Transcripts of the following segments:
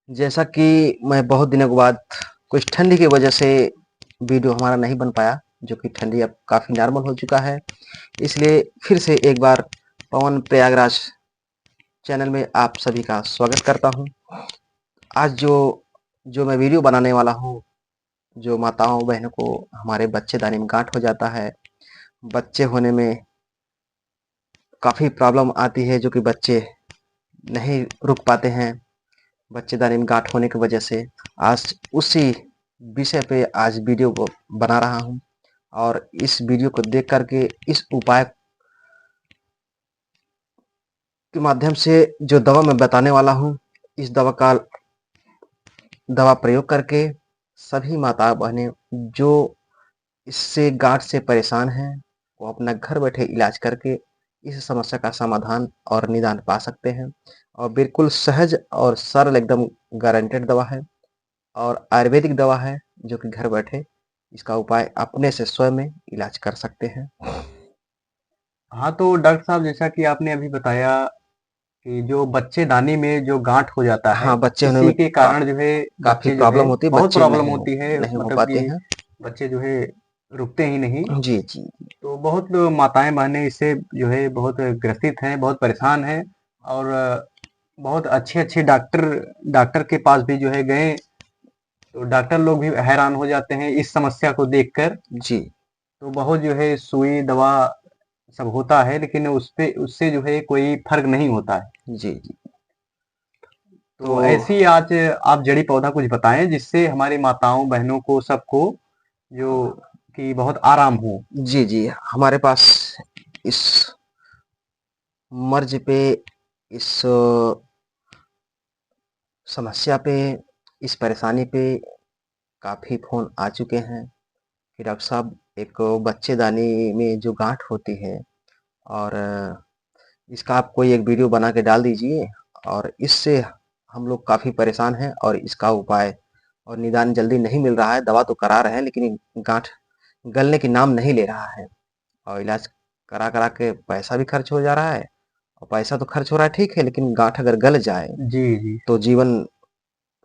जैसा कि मैं बहुत दिनों के बाद कुछ ठंडी की वजह से वीडियो हमारा नहीं बन पाया, जो कि ठंडी अब काफ़ी नॉर्मल हो चुका है। इसलिए फिर से एक बार पवन प्रयागराज चैनल में आप सभी का स्वागत करता हूँ। आज जो जो मैं वीडियो बनाने वाला हूँ, जो माताओं बहनों को हमारे बच्चेदानी में गांठ हो जाता है, बच्चे होने में काफ़ी प्रॉब्लम आती है, जो कि बच्चे नहीं रुक पाते हैं बच्चेदानी में गांठ होने की वजह से। आज उसी विषय पे आज वीडियो को बना रहा हूँ और इस वीडियो को देख करके इस उपाय के माध्यम से जो दवा मैं बताने वाला हूँ, इस दवा प्रयोग करके सभी माता बहनें जो इससे गांठ से परेशान हैं, वो अपना घर बैठे इलाज करके इस समस्या का समाधान और निदान पा सकते हैं। और बिल्कुल सहज और सरल एकदम गारंटेड दवा है और आयुर्वेदिक दवा है, जो कि घर बैठे इसका उपाय अपने से स्वयं में इलाज कर सकते हैं। हाँ, तो डॉक्टर साहब जैसा कि आपने अभी बताया कि जो बच्चेदानी में जो गाँठ हो जाता है, हाँ, बच्चे होने इसी में के कारण जो है काफ़ी बच्चे जो प्रॉब्लम है होती है, बहुत बच्चे प्रॉब्लम नहीं होती है नहीं हो मतलब पाते कि हैं। बच्चे जो है रुकते ही नहीं। जी, जी। तो बहुत माताएँ-बहनें इससे जो है बहुत ग्रसित हैं, बहुत परेशान हैं और बहुत अच्छे-अच्छे डॉक्टर डॉक्टर के पास भी जो है गए, तो डॉक्टर लोग भी हैरान हो जाते हैं इस समस्या को देखकर। जी। तो बहुत जो है सुई, दवा सब होता है लेकिन उससे जो है कोई फ़र्क नहीं होता है। जी, जी। तो तो ऐसी आज आप जड़ी पौधा कुछ बताएं जिससे हमारी माताओं बहनों को सबको जो कि बहुत आराम हो। जी, जी। हमारे पास इस मर्ज़ पे, इस समस्या पे, इस परेशानी पे काफ़ी फ़ोन आ चुके हैं कि डॉक्टर साहब एक बच्चेदानी में जो गाँठ होती है और इसका आप कोई एक वीडियो बना के डाल दीजिए और इससे हम लोग काफ़ी परेशान हैं और इसका उपाय और निदान जल्दी नहीं मिल रहा है। दवा तो करा रहे हैं लेकिन ये गाँठ गलने की नाम नहीं ले रहा है और इलाज करा-करा के पैसा भी खर्च हो जा रहा है और पैसा तो खर्च हो रहा है ठीक है, लेकिन गाँठ अगर गल जाए जी, जी। तो जीवन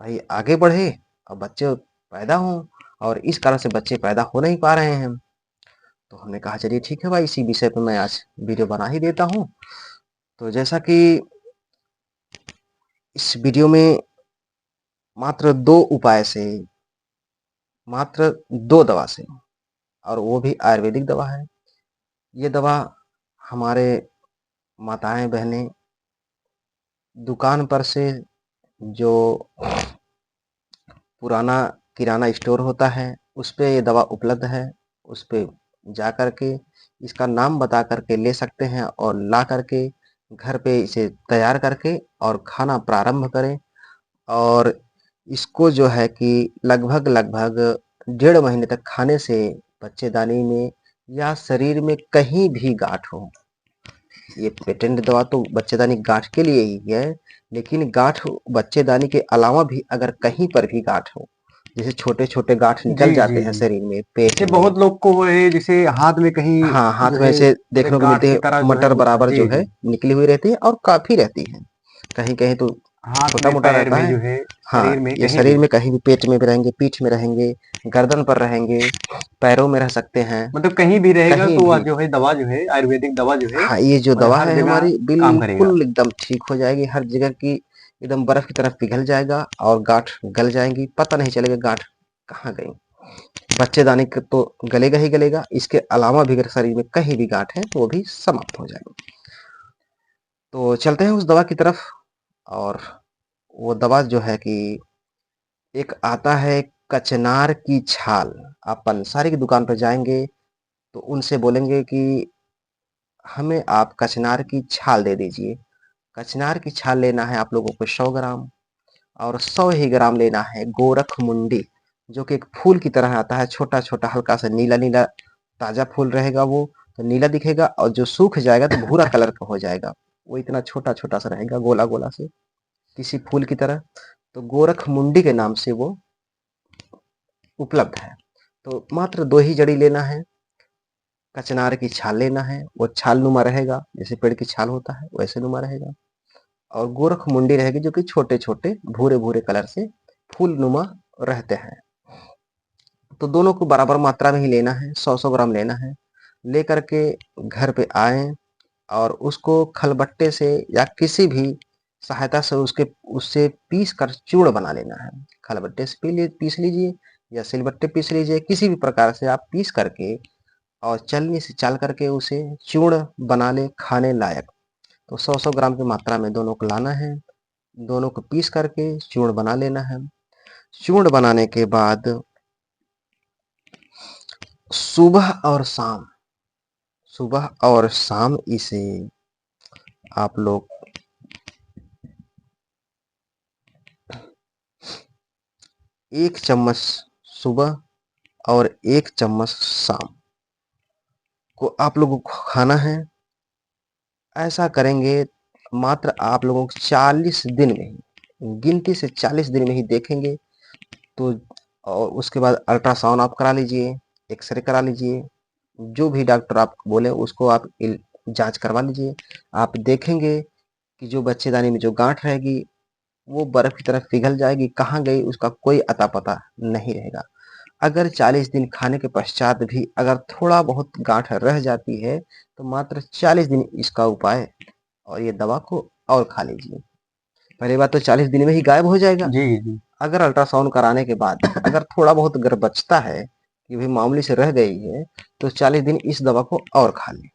भाई आगे बढ़े और बच्चे पैदा हों और इस कारण से बच्चे पैदा हो नहीं पा रहे हैं। तो हमने कहा चलिए ठीक है भाई, इसी विषय पे मैं आज वीडियो बना ही देता हूँ। तो जैसा कि इस वीडियो में मात्र 2 उपाय से, मात्र 2 दवा से, और वो भी आयुर्वेदिक दवा है। ये दवा हमारे माताएँ-बहनें दुकान पर से, जो पुराना किराना स्टोर होता है, उसपे ये दवा उपलब्ध है। उसपे जा कर के इसका नाम बता कर के ले सकते हैं और ला कर के घर पे इसे तैयार करके और खाना प्रारंभ करें और इसको जो है कि लगभग-लगभग 1.5 महीने तक खाने से बच्चेदानी में या शरीर में कहीं भी गाँठ हो, ये पेटेंट दवा तो बच्चेदानी गाँठ के लिए ही है, लेकिन गाँठ बच्चेदानी के अलावा भी अगर कहीं पर भी गाँठ हो, जैसे छोटे-छोटे गाँठ निकल जी, जाते जी, हैं जी। शरीर में, पेट जैसे में। बहुत लोग को वो है जैसे हाथ में कहीं हाँ, हाथ जो में है ऐसे पूरे देखने को गाँठ मिलती है, की तरह जो है मटर बराबर जो जी, है जी। निकली हुई रहती है और काफ़ी रहती है। कहीं-कहीं तो हाथ में, छोटा-मोटा पैर रहता में है। जो है, हाँ, शरीर में ये कहीं शरीर भी। में कहीं भी पेट में भी रहेंगे, पीठ में रहेंगे, गर्दन पर रहेंगे, पैरों में रह सकते हैं, मतलब कहीं भी रहेगा कहीं तो वह भी। जो है दवा जो है आयुर्वेदिक दवा जो है, हाँ, ये जो मतलब दवा हर है जगह हमारी काम करेगा। बिल्कुल एकदम ठीक हो जाएगी, हर जगह की एकदम बर्फ की तरह पिघल जाएगा और गाँठ गल जाएँगी, पता नहीं चलेगा गाँठ कहाँ गई। बच्चेदानी क तो गलेगा ही गलेगा, इसके अलावा भी अगर शरीर में कहीं भी गाँठ है, तो वो भी समाप्त हो जाएगी। तो चलते हैं उस दवा की तरफ और वो दवा जो है कि एक आता है कचनार की छाल। आप पंसारी की दुकान पर जाएँगे, तो उनसे बोलेंगे कि हमें आप कचनार की छाल दे दीजिए। कचनार की छाल लेना है आप लोगों को 100 ग्राम और 100 ही ग्राम लेना है गोरखमुंडी, जो कि एक फूल की तरह आता है, छोटा-छोटा हल्का-सा नीला-नीला ताज़ा फूल रहेगा वो, तो नीला दिखेगा और जो सूख जाएगा तो भूरा कलर का हो जाएगा। वो इतना छोटा-छोटा सा रहेगा गोला-गोला से, किसी फूल की तरह। तो गोरखमुंडी के नाम से वो उपलब्ध है। तो मात्र 2 ही जड़ी लेना है, कचनार की छाल लेना है, वो छाल नुमा रहेगा, जैसे पेड़ की छाल होता है, वैसे नुमा रहेगा। और गोरखमुंडी रहेगी जो कि छोटे-छोटे भूरे-भूरे कलर से फूलनुमा रहते हैं। तो दोनों को बराबर मात्रा में ही लेना है, 100-100 ग्राम लेना है। लेकर के घर पे आएँ और उसको खलबट्टे से या किसी भी सहायता से उससे पीस कर चूर्ण बना लेना है। खलबट्टे से पीस लीजिए या सिलबट्टे पीस लीजिए, किसी भी प्रकार से आप पीस करके और छलनी से चाल करके उसे चूर्ण बना लें खाने लायक। तो 100-100 ग्राम की मात्रा में दोनों को लाना है, दोनों को पीस करके चूर्ण बना लेना है। चूर्ण बनाने के बाद सुबह और शाम सुबह और शाम इसे आप लोग 1 चम्मच सुबह और 1 चम्मच शाम को आप लोगों को खाना है। ऐसा करेंगे मात्र आप लोगों को 40 दिन में ही, गिनती से 40 दिन में ही देखेंगे। तो और उसके बाद अल्ट्रासाउंड आप करा लीजिए, एक्स-रे करा लीजिए, जो भी डॉक्टर आपको बोले उसको आप जाँच करवा लीजिए। आप देखेंगे कि जो बच्चेदानी में जो गाँठ रहेगी, वो बर्फ की तरह पिघल जाएगी, कहाँ गई उसका कोई अता-पता नहीं रहेगा। अगर 40 दिन खाने के पश्चात भी अगर थोड़ा बहुत गाँठ रह जाती है, तो मात्र 40 दिन इसका उपाय और ये दवा को और खा लीजिए। पहली बात तो 40 दिन में ही गायब हो जाएगा। जी, जी। अगर अल्ट्रासाउंड कराने के बाद अगर थोड़ा बहुत अगर बचता है कि भाई मामूली से रह गई है, तो 40 दिन इस दवा को और खा लें।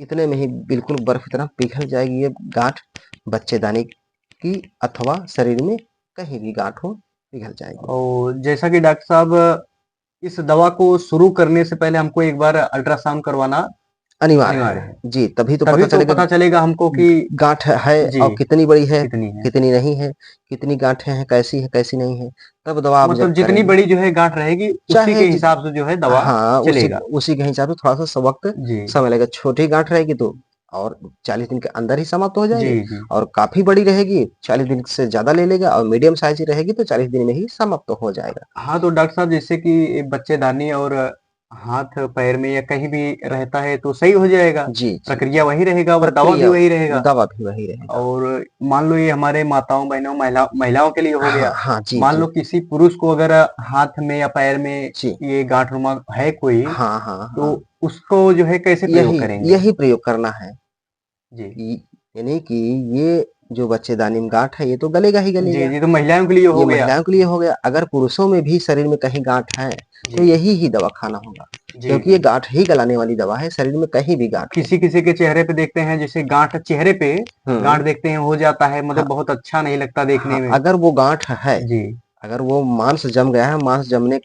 इतने में ही बिल्कुल बर्फ की तरह पिघल जाएगी ये गाँठ, बच्चेदानी की अथवा शरीर में कहीं भी गाँठ हो, पिघल जाएगी। और जैसा कि डॉक्टर साहब इस दवा को शुरू करने से पहले हमको एक बार अल्ट्रासाउंड करवाना अनिवार्य अनिवार्य है। है। जी, तभी तो तभी पता तो चलेगा पता चलेगा हमको कि गाँठ है जी, और कितनी बड़ी है, कितनी है। कितनी नहीं है, कितनी गाँठें हैं, कैसी नहीं है, तब दवा आप मतलब जब जितनी करेंगे। बड़ी जो है गाँठ रहेगी, उसी चाहे के जित हिसाब से जो है दवा हाँ, उसी चलेगा। उसी के हिसाब से थोड़ा-सा वक़्त जी, समय लगेगा। छोटी गाँठ रहेगी तो और 40 दिन के अंदर ही समाप्त हो जी, जाएगी जी। और काफ़ी बड़ी रहेगी, 40 दिन से ज़्यादा ले लेगा और मीडियम साइज़ की रहेगी तो 40 दिन में ही समाप्त हो जाएगा। हाँ, तो डॉक्टर साहब जैसे कि बच्चेदानी और हाथ-पैर में या कहीं भी रहता है तो सही हो जाएगा? जी, जी, प्रक्रिया जी। वही रहेगा और दवा भी प्रक्रिया वही रहेगा? दवा भी वही रहेगा। और मान लो ये हमारे माताओं, बहनों, महिलाओं के लिए हो हाँ, गया। हाँ। जी, मान जी। लो किसी पुरुष को अगर हाथ में या पैर में जी। ये गांठ-नुमा है कोई, हाँ, हाँ, तो हाँ। उसको जो है कैसे प्रयोग यही करेंगे? यही प्रयोग करना है। जी। इ यानी कि ये जो बच्चेदानी में गाँठ है, ये तो गलेगा ही जी, गलेगा। जी, तो महिलाओं के लिए ये हो गया। महिलाओं के लिए हो गया। अगर पुरुषों में भी शरीर में कहीं गाँठ है, तो जी, यही ही दवा खाना होगा। जी, क्योंकि ये जी। गाँठ ही गलाने वाली दवा है, शरीर में कहीं भी गाँठ हो। किसी-किसी के चेहरे पे देखते हैं जैसे गांठ चेहरे पे हुँ। गांठ देखते हैं हो जाता है, मतलब हाँ, बहुत अच्छा नहीं लगता देखने हाँ, में। अगर वो गाँठ है, जी, अगर वो मांस जम गया है, मांस जमने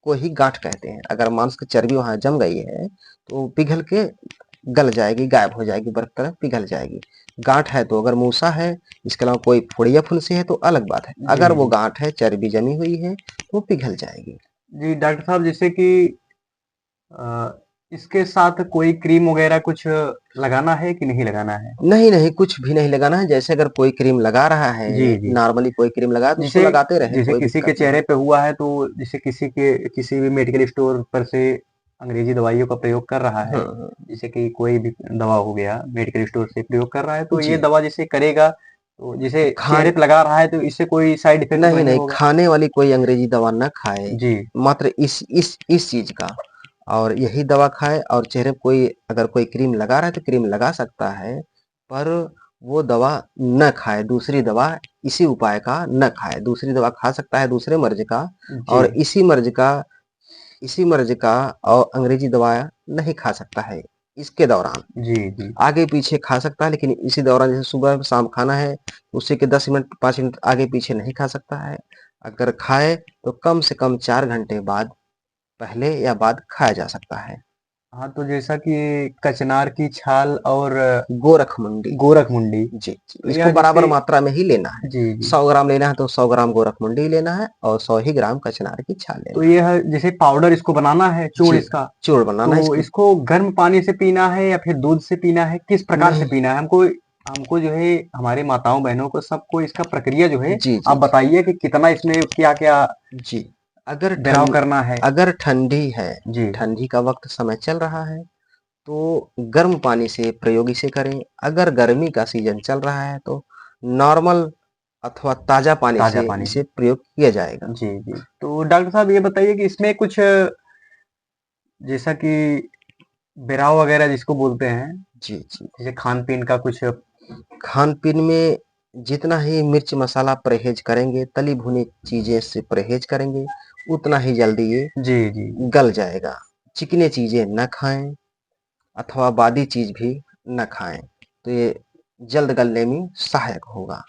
को ही गाँठ कहते हैं। अगर मांस की चर्बी वहाँ जम गई है, तो वो पिघल के गल जाएगी, गायब हो जाएगी, बर्फ की तरह पिघल जाएगी। गाँठ है तो अगर मूसा है, इसके अलावा कोई फोड़िया-फुंसी है तो अलग बात है। जी, अगर वो जी। गाँठ है, चर्बी जमी हुई है, तो वो पिघल जाएगी। जी, डॉक्टर साहब जैसे कि अ, इसके साथ कोई क्रीम वगैरह कुछ लगाना है कि नहीं लगाना है? नहीं, नहीं, कुछ भी नहीं लगाना है। जैसे अगर कोई क्रीम लगा रहा है, जी, जी। नॉर्मली कोई क्रीम लगाया तो उसको जैसे लगाते रहें, जैसे कोई किसी के दिक्कत नहीं चेहरे है। पे हुआ है तो जैसे किसी भी मेडिकल स्टोर पर से अंग्रेजी दवाइयों का प्रयोग कर रहा हुँ, है, हुँ। जैसे कि कोई भी दवा हो गया मेडिकल स्टोर से प्रयोग कर रहा है, तो ये जी, दवा जैसे करेगा तो जैसे खान चेहरे पे लगा रहा है तो इससे कोई साइड इफेक्ट तो नहीं, नहीं नहीं, होगा? खाने वाली कोई अंग्रेज़ी दवा ना खाए, जी, मात्र इस चीज़ का और यही दवा खाए और चेहरे पे कोई अगर कोई क्रीम लगा रहा है तो क्रीम लगा सकता है, पर वो दवा न खाए, दूसरी दवा इसी उपाय का न खाए। दूसरी दवा खा सकता है दूसरे मर्ज़ का जी, और इसी मर्ज़ का और अंग्रेज़ी दवा नहीं खा सकता है, इसके दौरान। जी, जी। आगे-पीछे खा सकता है लेकिन इसी दौरान जैसे सुबह-शाम खाना है, उसी के 10 मिनट 5 मिनट आगे-पीछे नहीं खा सकता है। अगर खाए तो कम से कम 4 घंटे बाद पहले या बाद खाया जा सकता है। हाँ, तो जैसा कि कचनार की छाल और गोरखमुंडी गोरखमुंडी, जी, जी, तो इसको यह बराबर जैसे मात्रा में ही लेना है। जी, जी। 100 ग्राम लेना है तो 100 ग्राम गोरखमुंडी लेना है और 100 ही ग्राम कचनार की छाल तो लेना है। यह जैसे पाउडर इसको बनाना है, चूर्ण जी, इसका, चूर्ण बनाना है तो इसकी इसको गर्म पानी से पीना है या फिर दूध से पीना है? किस प्रकार से नहीं पीना है? हमको हमको जो है हमारी माताओं बहनों को सबको इसका प्रक्रिया जो है जी, आप जी, जी। बताइए कि कितना इसमें क्या-क्या जी, अगर भराव करना है? ठंडी है, जी, ठंडी का वक़्त समय चल रहा है, तो गर्म पानी से प्रयोग इसे करें। अगर गर्मी का सीज़न चल रहा है, तो नॉर्मल अथवा ताज़ा पानी ताज़ा से पानी से। इसे प्रयोग किया जाएगा। जी, जी। तो डॉक्टर साहब ये बताइए कि इसमें कुछ जैसा कि बिराव वगैरह जिसको बोलते हैं, जी, जी। जैसे खान-पीन का कुछ। खान-पीन में जितना ही मिर्च मसाला परहेज़ करेंगे, तली भुनी चीज़ें से परहेज़ करेंगे, उतना ही जल्दी ये जी, जी, जी। गल जाएगा। चिकनी चीज़ें ना खाएँ अथवा बादी चीज़ भी ना खाएँ, तो ये जल्द गलने में सहायक होगा।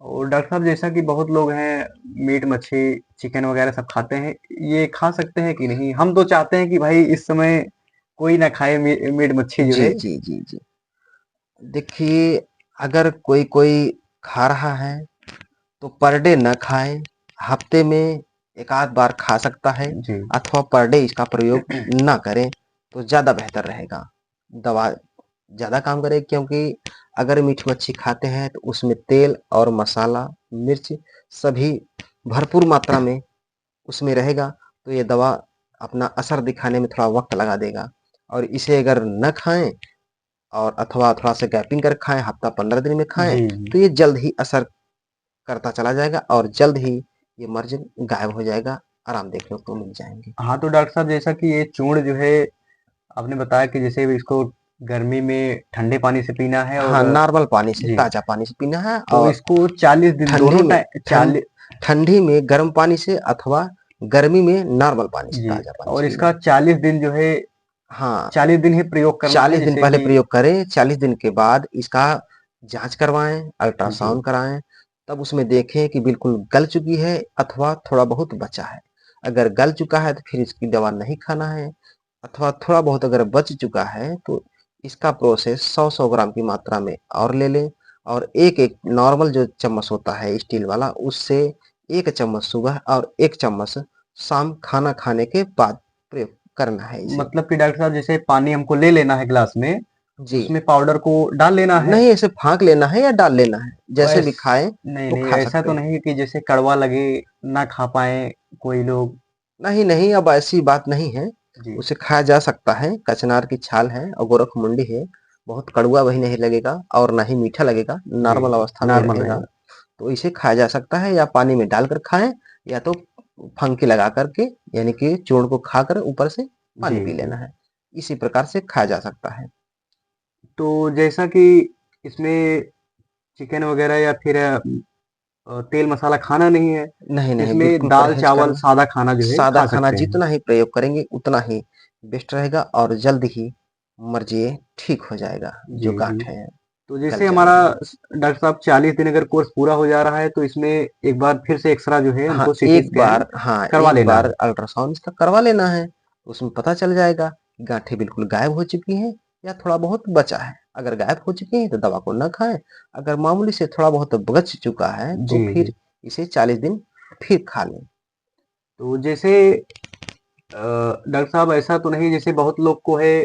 और डॉक्टर साहब जैसा कि बहुत लोग हैं मीट, मच्छी, चिकन वगैरह सब खाते हैं, ये खा सकते हैं कि नहीं? हम तो चाहते हैं कि भाई इस समय कोई ना खाए मीट, मच्छी जो जी, है। जी, जी, जी। देखिए, अगर कोई खा रहा है तो पर डे न खाएँ, हफ्ते में 1 आध बार खा सकता है जी। अथवा पर डे इसका प्रयोग ना करें, तो ज़्यादा बेहतर रहेगा। दवा ज़्यादा काम करेगी क्योंकि अगर मीट-मच्छी खाते हैं तो उसमें तेल और मसाला, मिर्च सभी भरपूर मात्रा में उसमें रहेगा, तो ये दवा अपना असर दिखाने में थोड़ा वक़्त लगा देगा और इसे अगर न खाएँ और अथवा थोड़ा-सा गैपिंग करके खाएँ, हफ्ता 15 दिन में खाएँ, जी, जी। तो ये जल्द ही असर करता चला जाएगा और जल्द ही ये मर्ज़ गायब हो जाएगा, आराम देखने को मिल जाएँगे। हाँ, तो डॉक्टर साहब जैसा कि ये चूर्ण जो है आपने बताया कि जैसे इसको गर्मी में ठंडे पानी से पीना है हाँ, और नॉर्मल पानी से, जी, ताज़ा पानी से पीना है तो और इसको 40 दिन ठंडी दोनों में टाइ ठंड 40। ठंडी में गर्म पानी से अथवा गर्मी में नॉर्मल पानी से, जी, ताज़ा पानी और से पीना इसका है। 40 दिन जो है हाँ, 40 दिन ही प्रयोग करना है 40 दिन जैसे पहले कि। प्रयोग करें, 40 दिन के बाद इसका जाँच करवाएँ, जी, अल्ट्रासाउंड कराएँ, तब उसमें देखें कि बिल्कुल गल चुकी है अथवा थोड़ा बहुत बचा है। अगर गल चुका है तो फिर इसकी दवा नहीं खाना है अथवा थोड़ा बहुत अगर बच चुका है तो इसका प्रोसेस 100-100 ग्राम की मात्रा में और ले लें और एक-एक नॉर्मल जो चम्मच होता है स्टील वाला उससे 1 चम्मच सुबह और 1 चम्मच शाम खाना खाने के बाद प्रयोग करना है इसे। मतलब कि डॉक्टर साहब जैसे पानी हमको ले लेना है ग्लास में, जी। उसमें पाउडर को डाल लेना है। नहीं ऐसे फाँक लेना है या डाल लेना है, तो जैसे भी खाएँ नहीं, वो नहीं खा ऐसा सकते तो हैं। नहीं कि जैसे कड़वा लगे, ना खा पाएँ कोई लोग? नहीं, नहीं अब ऐसी बात नहीं है, जी, उसे खाया जा सकता है, कचनार की छाल है और गोरखमुंडी है, बहुत कड़वा भी नहीं लगेगा और ना ही मीठा लगेगा, जी, नॉर्मल जी, अवस्था में नॉर्मल रहेगा। रहेगा। तो इसे खाया जा सकता है या पानी में डालकर खाएँ या तो फंकी लगा कर के यानी कि चूर्ण को खाकर ऊपर से जी, पानी पी जी। लेना है। इसी प्रकार से खाया जा सकता है। तो जैसा कि इसमें चिकन वगैरह या फिर तेल मसाला खाना नहीं है, नहीं, तो नहीं इसमें बिल्कुल दाल, परहेज़ चावल, करना। सादा खाना जो है सादा खा खाना सकते हैं। जितना ही प्रयोग करेंगे उतना ही बेस्ट रहेगा और जल्द ही मर्ज़ ये ठीक हो जाएगा, जो जी, जी। गाँठ है तो गल जैसे हमारा जाएँगी। डॉक्टर साहब 40 दिन अगर कोर्स पूरा हो जा रहा है, तो इसमें एक बार फिर से एक्स-रे जो है हाँ, हमको सीटी स्कैन करवा एक लेना बार है। अल्ट्रासाउंड इसका करवा लेना है, उसमें पता चल जाएगा कि गाँठें बिल्कुल गायब हो चुकी हैं या थोड़ा बहुत बचा है। अगर गायब हो चुकी हैं तो दवा को ना खाएँ, अगर मामूली से थोड़ा बहुत बच चुका है जी, तो जी। फिर इसे 40 दिन फिर खा लें। तो जैसे डॉक्टर साहब ऐसा तो नहीं जैसे बहुत लोग को है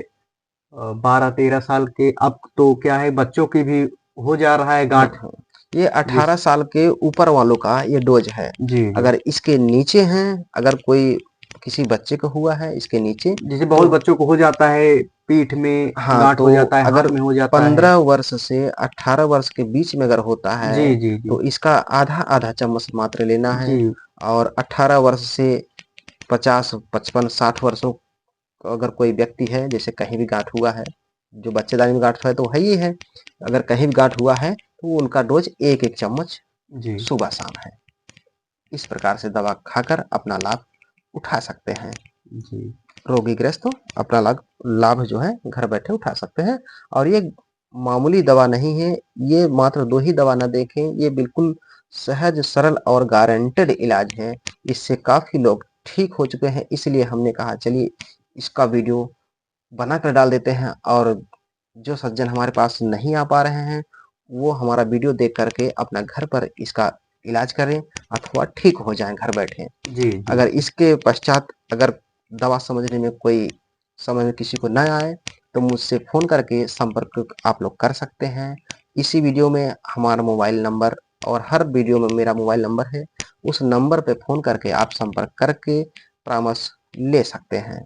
12-13 साल के, अब तो क्या है बच्चों की भी हो जा रहा है हाँ, गाँठ। हाँ। ये जिस 18 साल के ऊपर वालों का ये डोज़ है। जी, जी। अगर इसके नीचे हैं, अगर कोई किसी बच्चे को हुआ है इसके नीचे जैसे तो बहुत बच्चों को हो जाता है, पीठ में हाँ, गाँठ हो तो जाता है, अगर हाथ में हो जाता है। 15 वर्ष से 18 वर्ष के बीच में अगर होता जी, है, जी, जी। तो इसका आधा-आधा चम्मच मात्र लेना है जी, और 18 वर्ष से 50, 55, 60 वर्षों का अगर कोई व्यक्ति है, जैसे कहीं भी गाँठ हुआ है, जो बच्चेदानी में गाँठ है तो है ही है। अगर कहीं भी गाँठ हुआ है, तो उनका डोज़ 1-1 चम्मच जी, सुबह-शाम है। इस प्रकार से दवा खाकर अपना लाभ उठा सकते हैं। जी, रोगीग्रस्त अपना लाभ जो है घर बैठे उठा सकते हैं और ये मामूली दवा नहीं है, ये मात्र 2 ही दवा ना देखें, ये बिल्कुल सहज, सरल और गारंटेड इलाज है। इससे काफ़ी लोग ठीक हो चुके हैं, इसलिए हमने कहा चलिए इसका वीडियो बनाकर डाल देते हैं और जो सज्जन हमारे पास नहीं आ पा रहे हैं, वो हमारा वीडियो देख कर के अपना घर पर इसका इलाज करें अथवा ठीक हो जाएँ घर बैठे। जी, जी, अगर इसके पश्चात अगर दवा समझने में कोई समझ में किसी को ना आए, तो मुझसे फ़ोन करके संपर्क आप लोग कर सकते हैं। इसी वीडियो में हमारा मोबाइल नंबर और हर वीडियो में मेरा मोबाइल नंबर है, उस नंबर पे फ़ोन करके आप संपर्क करके परामर्श ले सकते हैं।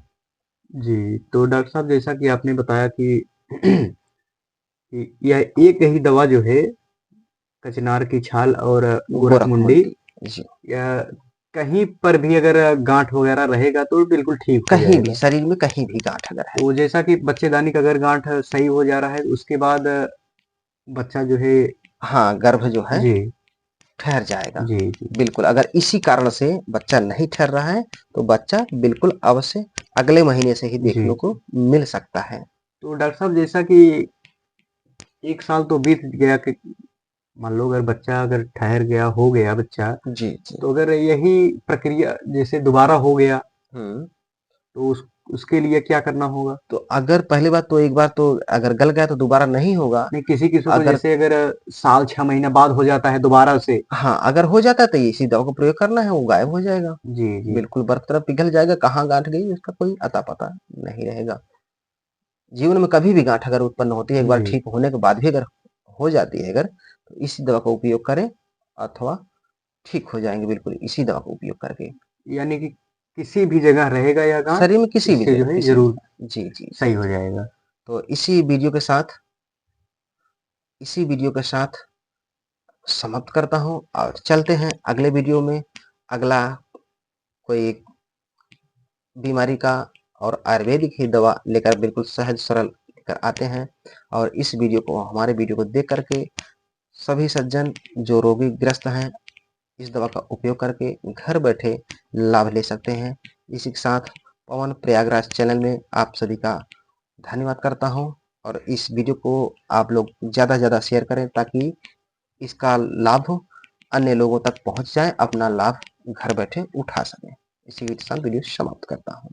जी। तो डॉक्टर साहब जैसा कि आपने बताया कि कि यह एक ही दवा जो है कचनार की छाल और गोरखमुंडी गोरखमुंडी जी। या कहीं पर भी अगर गांठ वगैरह रहेगा तो बिल्कुल ठीक हो कहीं भी जाएगा। शरीर में कहीं भी गांठ अगर है। तो जैसा कि बच्चेदानी का अगर गांठ सही हो जा रहा है उसके बाद बच्चा जो है हाँ, गर्भ जो है जी ठहर जाएगा। जी जी बिल्कुल, अगर इसी कारण से बच्चा नहीं ठहर रहा है, तो बच्चा बिल्कुल अवश्य अगले महीने से ही जी देखने को मिल सकता है। तो डॉक्टर साहब जैसा कि 1 साल तो बीत गया कि मान लो अगर बच्चा अगर ठहर गया हो गया बच्चा जी, जी। तो अगर यही प्रक्रिया जैसे दोबारा हो गया हुँ। तो उसके लिए क्या करना होगा? तो अगर पहली बात तो एक बार तो अगर गल गया तो दोबारा नहीं होगा। नहीं किसी-किसी को अगर जैसे अगर साल 6 महीना बाद हो जाता है दोबारा से। हाँ, अगर हो जाता है तो इसी दवा का प्रयोग करना है, वो गायब हो जाएगा। जी, जी। बिल्कुल बर्फ तरफ पिघल जाएगा, कहाँ गाँठ गई उसका कोई अता-पता नहीं रहेगा। जीवन में कभी भी गाँठ अगर उत्पन्न होती है, एक बार जी, ठीक होने के बाद भी अगर हो जाती है अगर, तो इसी दवा का उपयोग करें अथवा ठीक हो जाएँगे बिल्कुल इसी दवा का उपयोग करके। यानी कि किसी भी जगह रहेगा या गाँठ शरीर में किसी भी इससे जो जगह है किसी भी ज़रूर जगह। जी, जी, सही जी, हो जी। जाएगा। तो इसी वीडियो के साथ समाप्त करता हूँ और चलते हैं अगले वीडियो में। अगला कोई बीमारी का और आयुर्वेदिक ही दवा लेकर बिल्कुल सहज सरल लेकर आते हैं। और इस वीडियो को हमारे वीडियो को देख करके सभी सज्जन जो रोगी ग्रस्त हैं इस दवा का उपयोग करके घर बैठे लाभ ले सकते हैं। इसी के साथ पवन प्रयागराज चैनल में आप सभी का धन्यवाद करता हूँ और इस वीडियो को आप लोग ज़्यादा से ज़्यादा शेयर करें ताकि इसका लाभ अन्य लोगों तक पहुँच जाए, अपना लाभ घर बैठे उठा सकें। इसी के साथ वीडियो समाप्त करता हूँ।